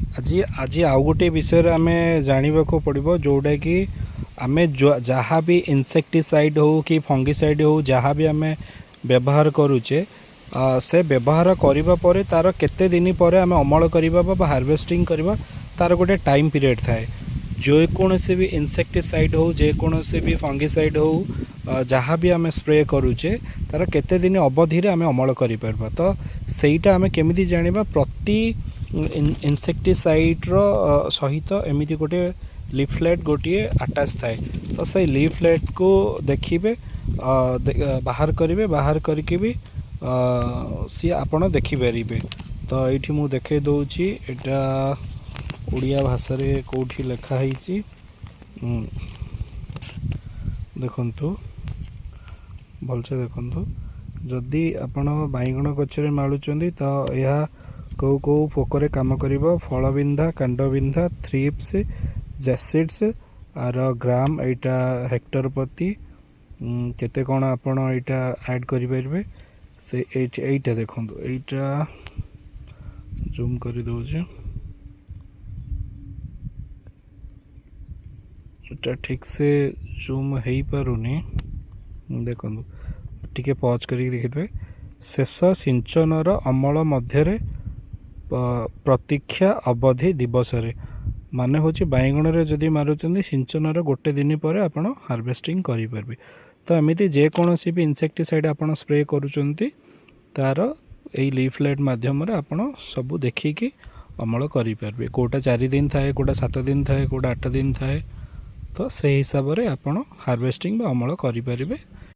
आज आज आउ गोटे विषय आम जानवा को पड़ो जोटा कि आम जहाँ भी इनसेक्टिसाइड हो कि फंगिसाइड हो जहाँ भी आम व्यवहार करुचे से व्यवहार करने पर तार केते दिन पर आम अमल करवा हार्वेस्टिंग करवा तार गोटे टाइम पीरियड थाए। जेकोसी भी इनसेक्टिसाइड हो जेकोसी भी फंगिसाइड हो जहाँ भी आम स्प्रे करुचे तार केते दिन अवधि आम अमल कर तो सहीटा आम केमी जाना प्रति इनसेक्टिसाइड्र सहित एमती गोटे लिफलेट गोटे आटाच थाए। तो से लिफलेट को देखिए बाहर करेंगे बाहर करके भी सी आपड़ देखिपारे। तो ये मुझे देखे दूची एटा ओडिया भाषा रे कोठी लिखाही देखु भलसे देखु जदि आपण बैगण गचरे मालुचंदी तो यह कौ कौ पोकरे काम करिवो फलबिंधा कांडबिंधा thrips jassids are gram Etah Hector प्रति केते कौन आपण एटा ऐड करि परिबे से एटा देखंतु एटा जूम करि दउछि एटा ठीक से जूम हेई पारुनी देखंतु टिके पॉज करी देखिबे शेष सिंचनर अमल मध्यरे प्रतीक्षा अवधि दिवस माने होची बैगण रे जदि मारुचंदी सिंचनर गोटे दिन पर आपण हार्वेस्टिंग करि परबे। तो एमिति जेकोसी भी इनसेक्टिसाइड आपण स्प्रे करूचंती तार एई लीफलेट माध्यम रे आपण सब देखिकी अमल करि परबे। कोटा 4 दिन थाए कोटा 7 दिन थाए कोटा 8 दिन थाए तो से हिसाब रे आपण हार्वेस्टिंग अमल करि परबे।